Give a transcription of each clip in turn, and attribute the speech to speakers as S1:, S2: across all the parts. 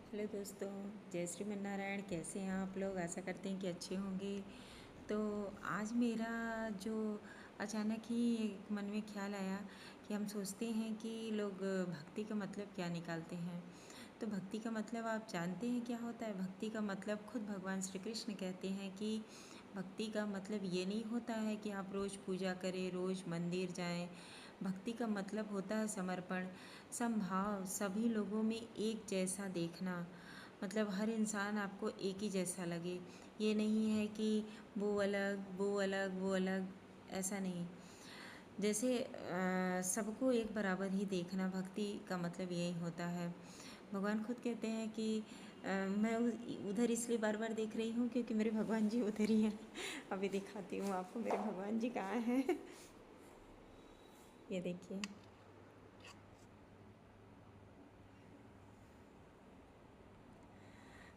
S1: Hello दोस्तों, जय श्रीमन नारायण। कैसे हैं आप लोग? आशा करते हैं कि अच्छे होंगे। तो आज मेरा जो अचानक ही एक मन में ख्याल आया कि हम सोचते हैं कि लोग भक्ति का मतलब क्या निकालते हैं। तो भक्ति का मतलब आप जानते हैं क्या होता है? भक्ति का मतलब खुद भगवान श्री कृष्ण कहते हैं कि भक्ति का मतलब ये नहीं होता है कि आप रोज़ पूजा करें, रोज़ मंदिर जाएं। भक्ति का मतलब होता है समर्पण, समभाव, सभी लोगों में एक जैसा देखना। मतलब हर इंसान आपको एक ही जैसा लगे। ये नहीं है कि वो अलग वो अलग वो अलग, ऐसा नहीं। जैसे सबको एक बराबर ही देखना, भक्ति का मतलब यही होता है। भगवान खुद कहते हैं कि मैं उधर इसलिए बार बार देख रही हूँ क्योंकि मेरे भगवान जी उधर ही हैं। अभी दिखाती हूँ आपको मेरे भगवान जी कहाँ हैं। ये देखिए।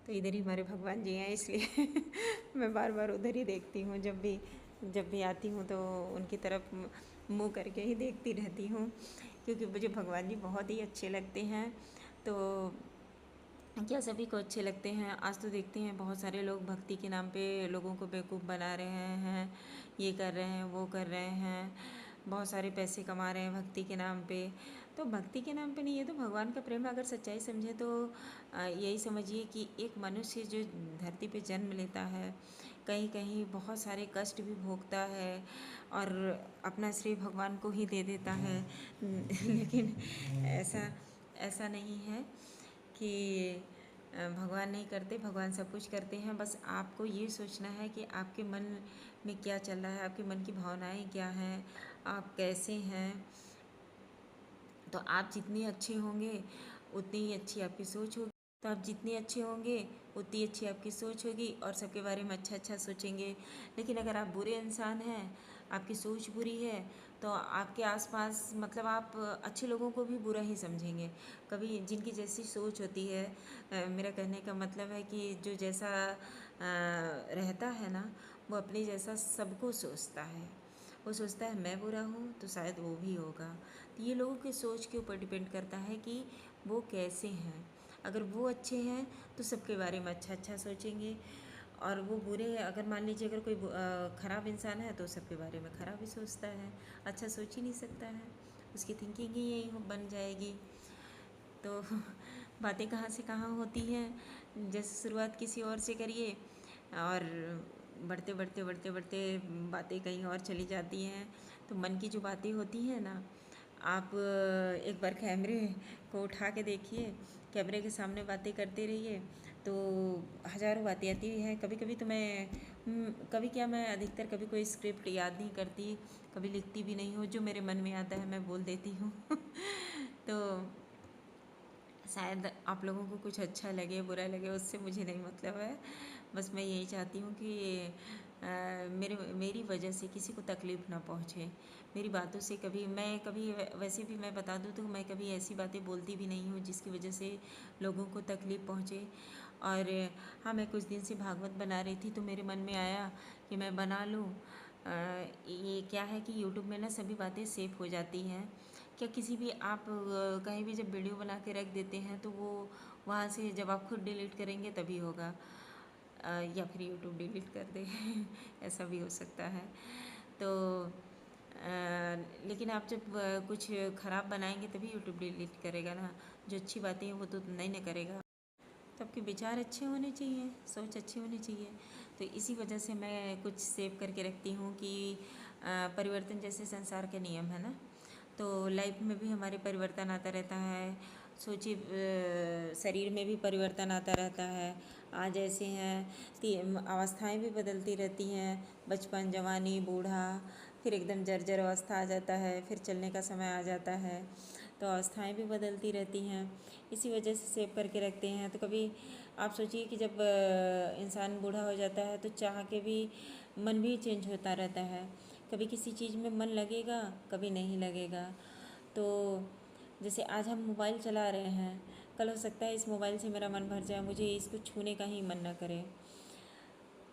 S1: तो इधर ही हमारे भगवान जी हैं, इसलिए मैं बार बार उधर ही देखती हूँ। जब भी आती हूँ तो उनकी तरफ मुँह करके ही देखती रहती हूँ, क्योंकि मुझे भगवान जी बहुत ही अच्छे लगते हैं। तो क्या सभी को अच्छे लगते हैं? आज तो देखते हैं बहुत सारे लोग भक्ति के नाम पे लोगों को बेवकूफ़ बना रहे हैं, ये कर रहे हैं, वो कर रहे हैं, बहुत सारे पैसे कमा रहे हैं भक्ति के नाम पे। तो भक्ति के नाम पे नहीं, ये तो भगवान का प्रेम। अगर सच्चाई समझे तो यही समझिए कि एक मनुष्य जो धरती पे जन्म लेता है, कहीं कहीं बहुत सारे कष्ट भी भोगता है और अपना श्रेय भगवान को ही दे देता है। लेकिन ऐसा ऐसा नहीं है कि भगवान नहीं करते। भगवान सब कुछ करते हैं। बस आपको ये सोचना है कि आपके मन में क्या चल रहा है, आपके मन की भावनाएं क्या हैं, आप कैसे हैं। तो आप जितने अच्छे होंगे उतनी ही अच्छी आपकी सोच होगी। तो आप जितने अच्छे होंगे उतनी अच्छी आपकी सोच होगी और सबके बारे में अच्छा अच्छा सोचेंगे। लेकिन अगर आप बुरे इंसान हैं, आपकी सोच बुरी है, तो आपके आसपास मतलब आप अच्छे लोगों को भी बुरा ही समझेंगे। कभी जिनकी जैसी सोच होती है, मेरा कहने का मतलब है कि जो जैसा रहता है ना, वो अपने जैसा सबको सोचता है। वो सोचता है मैं बुरा हूँ तो शायद वो भी होगा। तो ये लोगों की सोच के ऊपर डिपेंड करता है कि वो कैसे हैं। अगर वो अच्छे हैं तो सबके बारे में अच्छा अच्छा सोचेंगे, और वो बुरे हैं, अगर मान लीजिए अगर कोई ख़राब इंसान है तो सबके बारे में ख़राब ही सोचता है, अच्छा सोच ही नहीं सकता है। उसकी थिंकिंग ही यही बन जाएगी। तो बातें कहाँ से कहाँ होती हैं। जैसे शुरुआत किसी और से करिए और बढ़ते बढ़ते बढ़ते बढ़ते बातें कहीं और चली जाती हैं। तो मन की जो बातें होती हैं ना, आप एक बार कैमरे को उठा के देखिए, कैमरे के सामने बातें करते रहिए तो हज़ारों बातें आती हैं। कभी कभी तो मैं कभी क्या, मैं अधिकतर कभी कोई स्क्रिप्ट याद नहीं करती, कभी लिखती भी नहीं हूँ। जो मेरे मन में आता है मैं बोल देती हूँ। तो शायद आप लोगों को कुछ अच्छा लगे बुरा लगे, उससे मुझे नहीं मतलब है। बस मैं यही चाहती हूँ कि मेरी वजह से किसी को तकलीफ़ ना पहुँचे। मेरी बातों से कभी वैसे भी मैं बता दूँ तो मैं कभी ऐसी बातें बोलती भी नहीं हूँ जिसकी वजह से लोगों को तकलीफ़ पहुँचे। और हाँ, मैं कुछ दिन से भागवत बना रही थी तो मेरे मन में आया कि मैं बना लूँ। ये क्या है कि यूट्यूब में ना सभी बातें सेव हो जाती हैं। क्या किसी भी आप कहीं भी जब वीडियो बना के रख देते हैं तो वो वहाँ से जब आप खुद डिलीट करेंगे तभी होगा, या फिर यूट्यूब डिलीट कर दे। ऐसा भी हो सकता है। तो लेकिन आप जब कुछ ख़राब बनाएंगे तभी यूट्यूब डिलीट करेगा ना। जो अच्छी बातें हैं वो तो नहीं ना करेगा। तो आपके विचार अच्छे होने चाहिए, सोच अच्छी होनी चाहिए। तो इसी वजह से मैं कुछ सेव करके रखती हूँ कि परिवर्तन जैसे संसार के नियम है ना, तो लाइफ में भी हमारे परिवर्तन आता रहता है। सोचिए, शरीर में भी परिवर्तन आता रहता है। आज ऐसे हैं, अवस्थाएं भी बदलती रहती हैं। बचपन, जवानी, बूढ़ा, फिर एकदम जर्जर अवस्था आ जाता है, फिर चलने का समय आ जाता है। तो अवस्थाएं भी बदलती रहती हैं। इसी वजह से सेव करके रखते हैं। तो कभी आप सोचिए कि जब इंसान बूढ़ा हो जाता है तो चाह के भी मन भी चेंज होता रहता है। कभी किसी चीज़ में मन लगेगा, कभी नहीं लगेगा। तो जैसे आज हम मोबाइल चला रहे हैं, कल हो सकता है इस मोबाइल से मेरा मन भर जाए, मुझे इसको छूने का ही मन ना करे।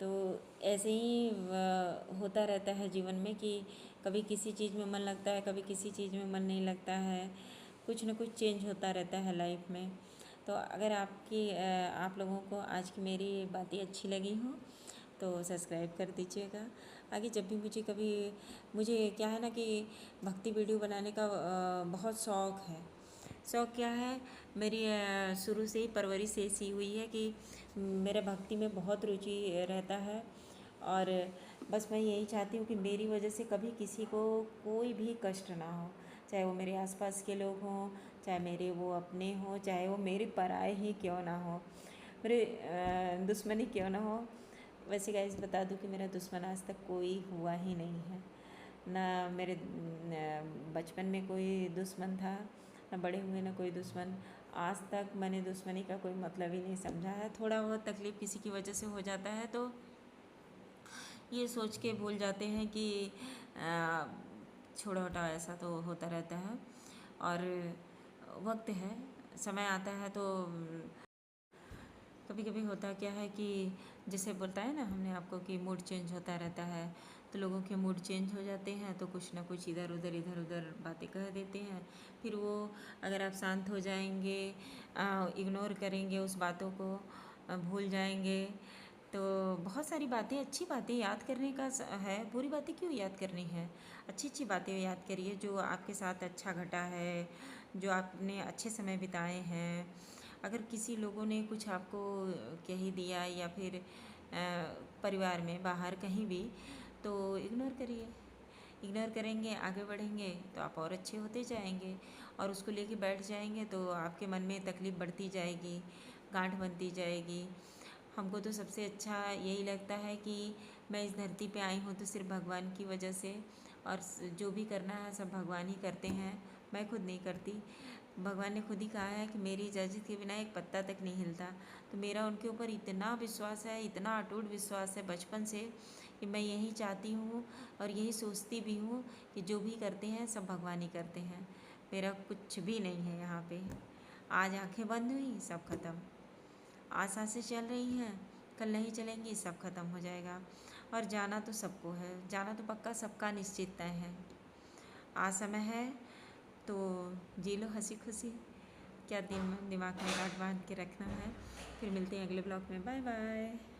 S1: तो ऐसे ही होता रहता है जीवन में कि कभी किसी चीज़ में मन लगता है, कभी किसी चीज़ में मन नहीं लगता है। कुछ ना कुछ चेंज होता रहता है लाइफ में। तो अगर आप लोगों को आज की मेरी बातें अच्छी लगी हों तो सब्सक्राइब कर दीजिएगा। आगे जब भी मुझे क्या है ना कि भक्ति वीडियो बनाने का बहुत शौक़ है। शौक़ क्या है, मेरी शुरू से ही परवरिश ऐसी हुई है कि मेरा भक्ति में बहुत रुचि रहता है। और बस मैं यही चाहती हूँ कि मेरी वजह से कभी किसी को कोई भी कष्ट ना हो, चाहे वो मेरे आसपास के लोग हों, चाहे मेरे वो अपने हों, चाहे वो मेरे पराए ही क्यों ना हो, मेरे दुश्मनी क्यों ना हो। वैसे गाइस बता दूँ कि मेरा दुश्मन आज तक कोई हुआ ही नहीं है। ना मेरे बचपन में कोई दुश्मन था, ना बड़े हुए ना कोई दुश्मन। आज तक मैंने दुश्मनी का कोई मतलब ही नहीं समझा है। थोड़ा बहुत तकलीफ़ किसी की वजह से हो जाता है तो ये सोच के भूल जाते हैं कि छोड़ो हटाओ, ऐसा तो होता रहता है। और वक्त है, समय आता है तो कभी कभी होता क्या है कि जैसे बोलता है ना हमने आपको कि मूड चेंज होता रहता है, तो लोगों के मूड चेंज हो जाते हैं तो कुछ ना कुछ इधर उधर बातें कह देते हैं। फिर वो अगर आप शांत हो जाएंगे, इग्नोर करेंगे उस बातों को, भूल जाएंगे, तो बहुत सारी बातें, अच्छी बातें याद करने का है। बुरी बातें क्यों याद करनी है, अच्छी अच्छी बातें याद करिए जो आपके साथ अच्छा घटा है, जो आपने अच्छे समय बिताए हैं। अगर किसी लोगों ने कुछ आपको कह ही दिया या फिर परिवार में बाहर कहीं भी, तो इग्नोर करिए। इग्नोर करेंगे, आगे बढ़ेंगे तो आप और अच्छे होते जाएंगे। और उसको लेके बैठ जाएंगे तो आपके मन में तकलीफ़ बढ़ती जाएगी, गांठ बनती जाएगी। हमको तो सबसे अच्छा यही लगता है कि मैं इस धरती पे आई हूँ तो सिर्फ भगवान की वजह से, और जो भी करना है सब भगवान ही करते हैं, मैं खुद नहीं करती। भगवान ने खुद ही कहा है कि मेरी इजाज़त के बिना एक पत्ता तक नहीं हिलता। तो मेरा उनके ऊपर इतना विश्वास है, इतना अटूट विश्वास है बचपन से, कि मैं यही चाहती हूँ और यही सोचती भी हूँ कि जो भी करते हैं सब भगवान ही करते हैं, मेरा कुछ भी नहीं है यहाँ पे। आज आंखें बंद हुई सब ख़त्म, आज सांसें चल रही हैं, कल नहीं चलेंगी, सब ख़त्म हो जाएगा। और जाना तो सबको है, जाना तो पक्का सबका निश्चित तय है। आज समय है तो जी लो हंसी खुशी, क्या दिमाग में गांठ बांध के रखना है। फिर मिलते हैं अगले ब्लॉग में, बाय बाय।